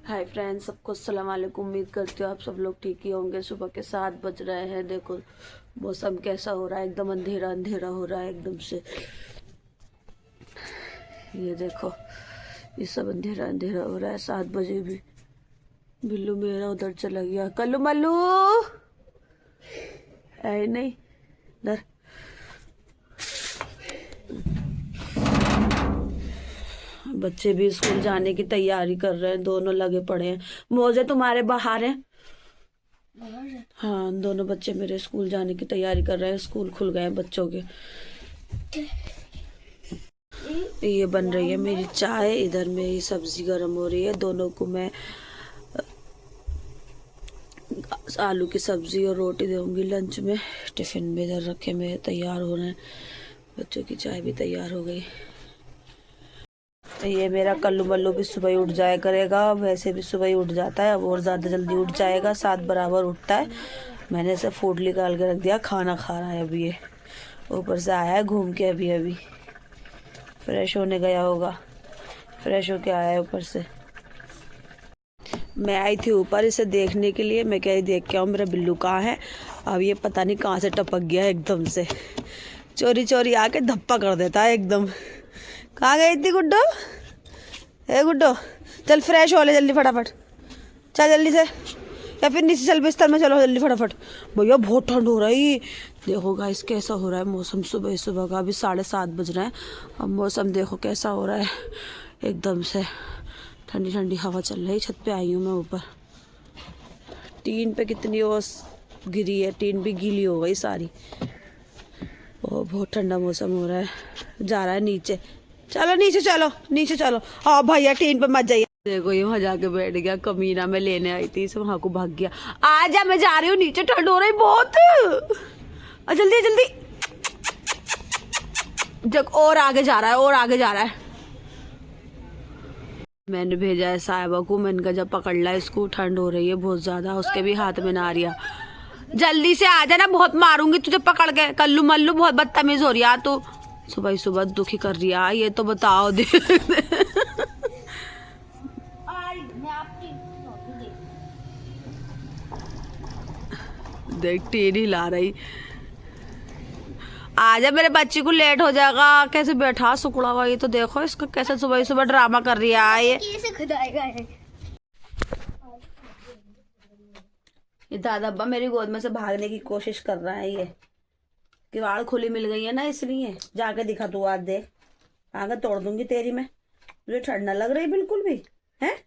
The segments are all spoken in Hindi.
हाय फ्रेंड्स, सबको अस्सलाम वालेकुम। उम्मीद करती हूँ आप सब लोग ठीक ही होंगे। सुबह के 7 बज रहे हैं। देखो मौसम कैसा हो रहा है, एकदम अंधेरा अंधेरा हो रहा है एकदम से। ये देखो, ये सब अंधेरा अंधेरा हो रहा है। 7 बजे भी। बिल्लू मेरा उधर चला गया। कल्लू मल्लू है नहीं इधर। बच्चे भी स्कूल जाने की तैयारी कर रहे हैं, दोनों लगे पड़े हैं। मोजे तुम्हारे बाहर हैं। हाँ, दोनों बच्चे मेरे स्कूल जाने की तैयारी कर रहे हैं। स्कूल खुल गए हैं बच्चों के। ये बन रही है मेरी चाय, इधर मेरी सब्जी गर्म हो रही है। दोनों को मैं आलू की सब्जी और रोटी दूंगी लंच में। टिफिन में इधर रखे मेरे तैयार हो रहे हैं। बच्चों की चाय भी तैयार हो गई। ये मेरा कल्लू मल्लू भी सुबह ही उठ जाया करेगा। वैसे भी सुबह ही उठ जाता है, अब और ज़्यादा जल्दी उठ जाएगा। 7 बराबर उठता है। मैंने इसे फूड निकाल के रख दिया, खाना खा रहा है अभी। ये ऊपर से आया है घूम के, अभी अभी फ्रेश होने गया होगा। फ्रेश होके आया है ऊपर से। मैं आई थी ऊपर इसे देखने के लिए। मैं कह रही देख के आऊँ मेरा बिल्लू कहाँ है। अब ये पता नहीं कहाँ से टपक गया एकदम से। चोरी चोरी आके धप्पा कर देता है एकदम। कहाँ गई थी गुड्डो? ए गुड्डो, चल फ्रेश हो ले जल्दी फटाफट। चल जल्दी से, या फिर नीचे चल बिस्तर में। चलो जल्दी फटाफट। भैया बहुत ठंड हो रही। देखो गाइस कैसा हो रहा है मौसम सुबह सुबह का। अभी 7:30 बज रहे हैं। अब मौसम देखो कैसा हो रहा है एकदम से। ठंडी ठंडी हवा चल रही है। छत पे आई हूँ मैं ऊपर। टीन पे कितनी ओस गिरी है, टीन भी गीली हो गई सारी। ओ बहुत ठंडा मौसम हो रहा है। जा रहा है नीचे। चलो नीचे चलो, नीचे चलो। हाँ भैया टीन पे मत जाइए। देखो ये वहाँ जाके बैठ गया कमीना। मैं लेने आई थी इसे, वहाँ को भाग गया। आजा, मैं जा रही हूँ नीचे, ठंड हो रही बहुत। जल्दी जल्दी। जब और आगे जा रहा है, और आगे जा रहा है। मैंने भेजा है साहिबा को। मैंने कहा जब पकड़ ला इसको, ठंड हो रही है बहुत ज्यादा। उसके भी हाथ में नारिया। जल्दी से आ जाना, बहुत मारूंगी तुझे पकड़ के। कल्लू मल्लू बहुत बदतमीज हो रही है तू। सुबह ही सुबह दुखी कर रही है ये तो बताओ दे। देख टीन हिला रही। आजा, मेरे बच्चे को लेट हो जाएगा। कैसे बैठा सुकड़ा हुआ। ये तो देखो इसका कैसे सुबह ही सुबह ड्रामा कर रही है ये दादा अब्बा मेरी गोद में से भागने की कोशिश कर रहा है। ये किवाड़ खुली मिल गई है ना, इसलिए। जाके दिखा तू, आज देख आगे तोड़ दूंगी तेरी मैं। मुझे ठंड ना लग रही बिल्कुल भी है।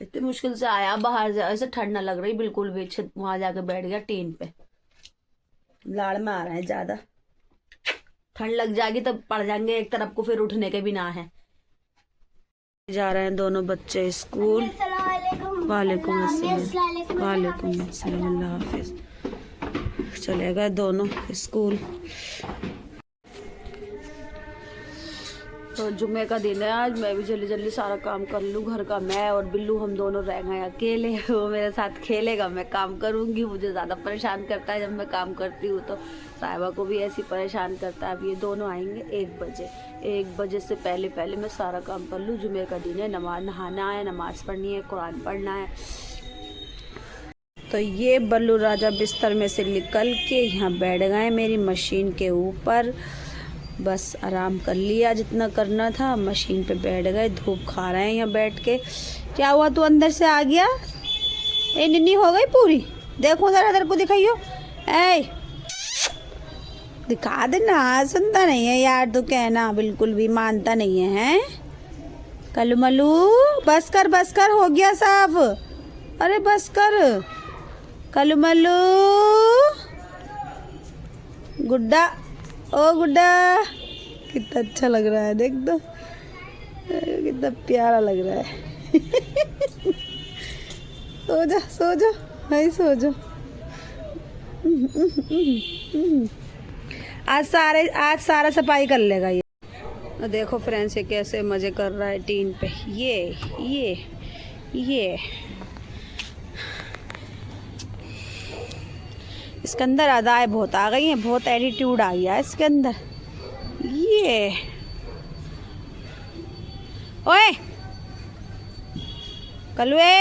इतनी मुश्किल से आया बाहर से, ऐसे ठंड ना लग रही बिल्कुल भी। छत वहां जाके बैठ गया टीन पे। लाड़ में आ रहा है ज्यादा। ठंड लग जाएगी तब पड़ जाएंगे एक तरफ को, फिर उठने के भी ना है। जा रहे हैं दोनों बच्चे स्कूल। वालेकुम अस्सलाम। वालेकुम अस्सलाम। अल्लाह हाफिज। चले गए दोनों स्कूल। तो जुम्मे का दिन है आज। मैं भी जल्दी जल्दी सारा काम कर लूँ घर का। मैं और बिल्लू हम दोनों रह गए अकेले। वो मेरे साथ खेलेगा, मैं काम करूँगी। मुझे ज़्यादा परेशान करता है जब मैं काम करती हूँ तो। साहिबा को भी ऐसी परेशान करता है। अब ये दोनों आएंगे 1 बजे। 1 बजे से पहले पहले मैं सारा काम कर लूँ। जुम्मे का दिन है, नहाना है, नमाज़ पढ़नी है, कुरान पढ़ना है। तो ये बल्लू राजा बिस्तर में से निकल के यहाँ बैठ गए मेरी मशीन के ऊपर। बस आराम कर लिया जितना करना था। मशीन पे बैठ गए, धूप खा रहे हैं यहाँ बैठ के। क्या हुआ, तू अंदर से आ गया? ए निन्नी हो गई पूरी? देखो जरा इधर को दिखाइयो। ए दिखा देना। सुनता नहीं है यार, तू कहना बिल्कुल भी मानता नहीं है, हैं? कल्लू मल्लू बस कर, हो गया साफ। अरे बस कर कल्लू मल्लू। गुड्डा, ओ गुड्डा, कितना अच्छा लग रहा है देख दो। कितना प्यारा लग रहा है। सो जा भाई, सो जा। आज सारा सफाई कर लेगा ये। देखो फ्रेंड्स ये कैसे मजे कर रहा है टीन पे। ये इसके अंदर अदाएं बहुत आ गई हैं, बहुत एटीट्यूड आ गया है इसके अंदर। ये ओए कलुए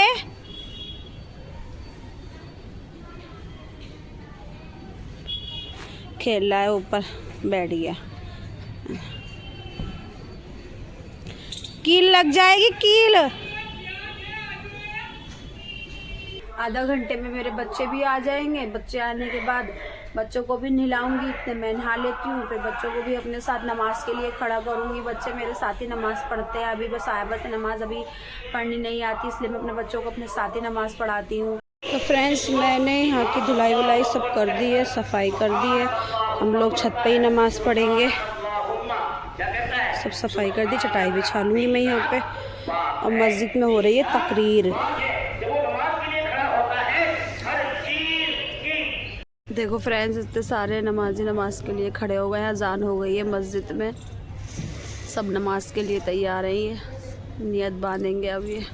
खेल रहा है, ऊपर बैठ गया। कील लग जाएगी, कील। आधा घंटे में मेरे बच्चे भी आ जाएंगे। बच्चे आने के बाद बच्चों को भी नहलाऊंगी, इतने मैं नहा लेती हूँ। फिर बच्चों को भी अपने साथ नमाज के लिए खड़ा करूँगी। बच्चे मेरे साथ ही नमाज़ पढ़ते हैं। अभी बस साहिबा से नमाज़ अभी पढ़नी नहीं आती, इसलिए मैं अपने बच्चों को अपने साथ ही नमाज़ पढ़ाती हूँ। तो फ्रेंड्स, मैंने यहाँ की धुलाई वुलाई सब कर दी है, सफाई कर दी है। हम लोग छत पे ही नमाज़ पढ़ेंगे। सब सफाई कर दी, चटाई बिछा लूँगी मैं यहाँ पे। और मस्जिद में हो रही है तकरीर। देखो फ्रेंड्स, इतने सारे नमाजी नमाज के लिए खड़े हो गए हैं। अजान हो गई है मस्जिद में, सब नमाज के लिए तैयार हैं। ये नियत बांधेंगे अब। ये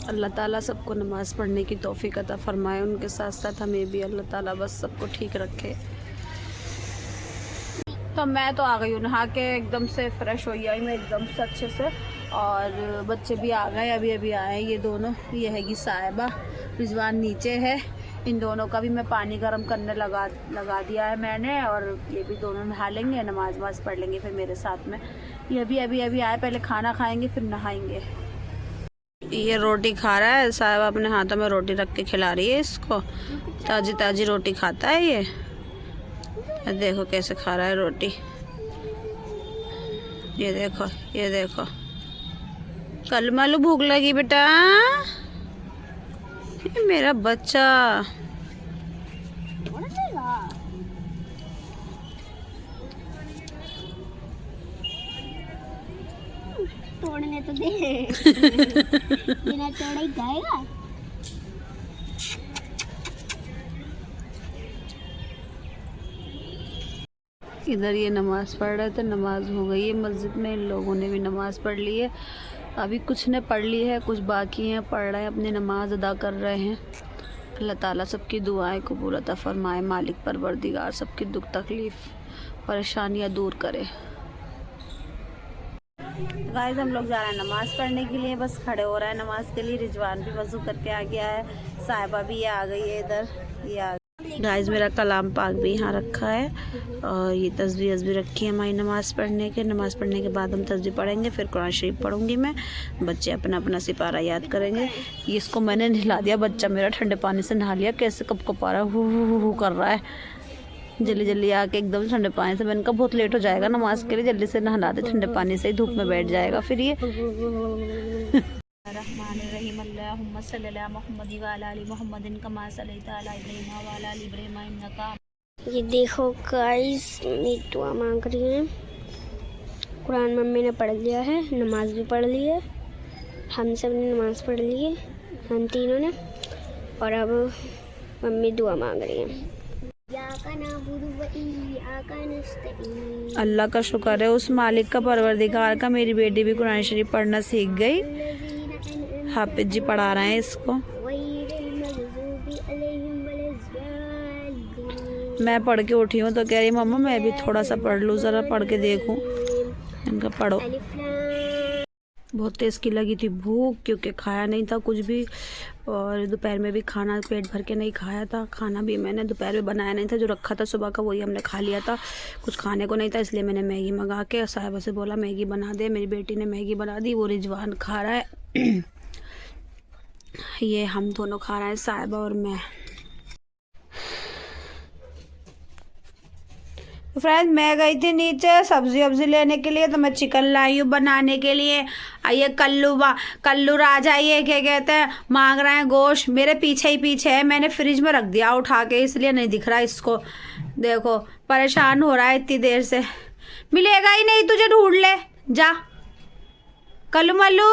अल्लाह ताला सबको नमाज़ पढ़ने की तौफीक अता फरमाए। उनके साथ साथ हमें भी अल्लाह ताला बस सबको ठीक रखे। तो मैं तो आ गई हूँ नहा के, एकदम से फ़्रेश हो गई मैं एकदम से अच्छे से। और बच्चे भी आ गए, अभी अभी आए ये दोनों। ये हैगी साहिबा, रिजवान नीचे है। इन दोनों का भी मैं पानी गर्म करने लगा दिया है मैंने। और ये भी दोनों नहा लेंगे, नमाज वमाज पढ़ लेंगे फिर मेरे साथ में। ये भी अभी आए, पहले खाना खाएंगे फिर नहाएंगे। ये रोटी खा रहा है, साहिबा अपने हाथों में रोटी रख के खिला रही है इसको। ताज़ी ताज़ी रोटी खाता है ये। देखो कैसे खा रहा है रोटी। ये देखो, ये देखो। कल मालू भूख लगी बेटा, ये मेरा बच्चा। तोड़ने तो दे। बिना तोड़े ही खाएगा। इधर ये नमाज़ पढ़ रहे थे, नमाज हो गई है मस्जिद में। इन लोगों ने भी नमाज़ पढ़ ली है। अभी कुछ ने पढ़ ली है, कुछ बाकी हैं, पढ़ रहे हैं, अपनी नमाज अदा कर रहे हैं। अल्लाह ताला सबकी दुआएं कबूल अता फरमाए। मालिक परवरदिगार सबकी दुख तकलीफ़ परेशानियां दूर करे। गाइस, हम लोग जा रहे हैं नमाज़ पढ़ने के लिए। बस खड़े हो रहे हैं नमाज के लिए। रिजवान भी वज़ू करके आ गया है, साहिबा भी आ गई है इधर। ये आ गाइस, मेरा कलाम पाक भी यहाँ रखा है। और ये तस्बीह भी रखी है हमारी नमाज़ पढ़ने के। नमाज़ पढ़ने के बाद हम तस्बीह पढ़ेंगे, फिर कुरान शरीफ पढ़ूंगी मैं। बच्चे अपना अपना सिपारा याद करेंगे। ये इसको मैंने नहला दिया, बच्चा मेरा ठंडे पानी से नहा लिया। कैसे कब कपारा हु कर रहा है। जल्दी जल्दी आके एकदम ठंडे पानी से। मैंने कहा बहुत लेट हो जाएगा नमाज के लिए, जल्दी से नहला दे ठंडे पानी से ही, धूप में बैठ जाएगा फिर ये। रहमानिर्रहीम अल्लाहुम्मा सल्ली अला मुहम्मद व अला आलि मुहम्मदिन कमा सल्लैता अला इब्राहीम व अला आलि इब्राहीम इन्नका। ये देखो गाइस, मम्मी दुआ मांग रही हैं। कुरान मम्मी ने पढ़ लिया है, नमाज भी पढ़ ली है। हम सब ने नमाज पढ़ ली है, हम तीनों ने। और अब मम्मी दुआ मांग रही हैं। अल्लाह का शुक्र है, उस मालिक का, परवरदिगार का, मेरी बेटी भी कुरान शरीफ पढ़ना सीख गई। हाफिज जी पढ़ा रहे हैं इसको। मैं पढ़ के उठी हूँ तो कह रही मम्मा मैं भी थोड़ा सा पढ़ लूँ, ज़रा पढ़ के देखूँ। इनका पढ़ो। बहुत तेज़ की लगी थी भूख, क्योंकि खाया नहीं था कुछ भी। और दोपहर में भी खाना पेट भर के नहीं खाया था। खाना भी मैंने दोपहर में बनाया नहीं था, जो रखा था सुबह का वही हमने खा लिया था। कुछ खाने को नहीं था, इसलिए मैंने मैगी मंगा के साहिबा से बोला मैगी बना दे। मेरी बेटी ने मैगी बना दी, वो रिजवान खा रहा है। ये हम दोनों खा रहे हैं, साहिबा और मैं। फ्रेंड्स, मैं गई थी नीचे सब्जी वब्जी लेने के लिए, तो मैं चिकन लाई हूँ बनाने के लिए। ये कल्लू राजा, ये क्या कहते हैं, मांग रहे हैं गोश्त। मेरे पीछे ही पीछे है, मैंने फ्रिज में रख दिया उठा के, इसलिए नहीं दिख रहा इसको। देखो परेशान हो रहा है इतनी देर से। मिलेगा ही नहीं तुझे, ढूंढ ले जा। कल्लू मल्लू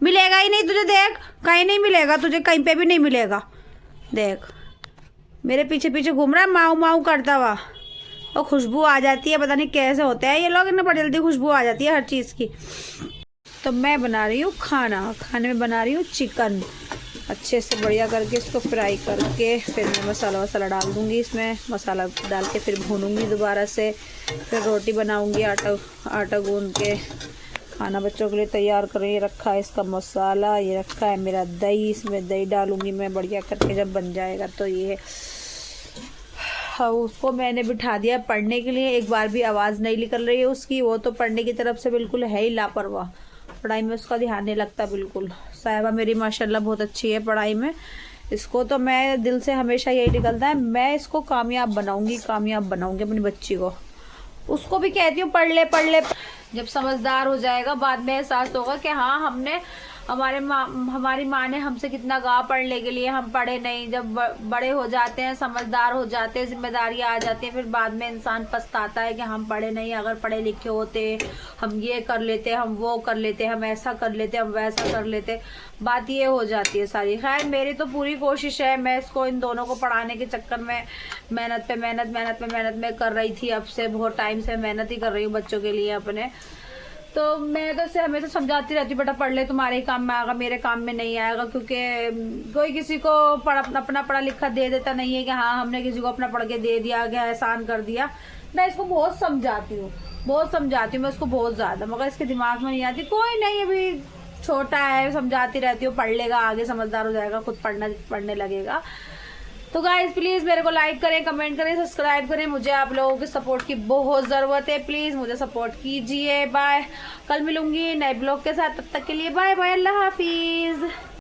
मिलेगा ही नहीं तुझे, देख कहीं नहीं मिलेगा तुझे, कहीं पे भी नहीं मिलेगा। देख मेरे पीछे पीछे घूम रहा है, माऊ माऊ करता हुआ। और खुशबू आ जाती है, पता नहीं कैसे होते हैं ये लोग, इन्हें बड़ी जल्दी खुशबू आ जाती है हर चीज़ की। तो मैं बना रही हूँ खाना। खाने में बना रही हूँ चिकन। अच्छे से बढ़िया करके इसको फ्राई करके फिर मैं मसाला वसाला डाल दूँगी इसमें। मसाला डाल के फिर भूनूंगी दोबारा से। फिर रोटी बनाऊँगी आटा गूंद के। खाना बच्चों के लिए तैयार कर ये रखा है इसका मसाला, ये रखा है मेरा दही, इसमें दही डालूँगी मैं बढ़िया करके जब बन जाएगा। तो ये उसको मैंने बिठा दिया पढ़ने के लिए। एक बार भी आवाज़ नहीं निकल रही है उसकी। वो तो पढ़ने की तरफ से बिल्कुल है ही लापरवाह, पढ़ाई में उसका ध्यान नहीं लगता बिल्कुल। साहिबा मेरी माशाल्लाह बहुत अच्छी है पढ़ाई में। इसको तो मैं दिल से हमेशा यही निकलता है, मैं इसको कामयाब बनाऊंगी अपनी बच्ची को। उसको भी कहती हूँ पढ़ ले। जब समझदार हो जाएगा बाद में एहसास होगा कि हाँ हमारी माँ ने हमसे कितना कहा पढ़ने के लिए, हम पढ़े नहीं। जब बड़े हो जाते हैं, समझदार हो जाते हैं, जिम्मेदारियाँ आ जाती हैं, फिर बाद में इंसान पछताता है कि हम पढ़े नहीं। अगर पढ़े लिखे होते हम ये कर लेते, हम वो कर लेते, हम ऐसा कर लेते, हम वैसा कर लेते। बात ये हो जाती है सारी। खैर मेरी तो पूरी कोशिश है, मैं इसको इन दोनों को पढ़ाने के चक्कर में मेहनत में कर रही थी। अब से बहुत टाइम से मेहनत ही कर रही हूँ बच्चों के लिए अपने। तो मैं तो हमें तो समझाती रहती हूँ बेटा पढ़ ले, तुम्हारे ही काम में आएगा, मेरे काम में नहीं आएगा। क्योंकि कोई किसी को अपना पढ़ा लिखा दे देता नहीं है कि हाँ हमने किसी को अपना पढ़ के दे दिया गया, एहसान कर दिया। मैं इसको बहुत समझाती हूँ मैं उसको बहुत ज़्यादा, मगर इसके दिमाग में नहीं आती। कोई नहीं, अभी छोटा है, समझाती रहती हूँ, पढ़ लेगा, आगे समझदार हो जाएगा, खुद पढ़ने लगेगा। तो गाइज प्लीज़ मेरे को लाइक करें, कमेंट करें, सब्सक्राइब करें। मुझे आप लोगों के सपोर्ट की बहुत ज़रूरत है। प्लीज़ मुझे सपोर्ट कीजिए। बाय। कल मिलूंगी नए ब्लॉग के साथ, तब तक के लिए बाय बाय, अल्लाह हाफिज़।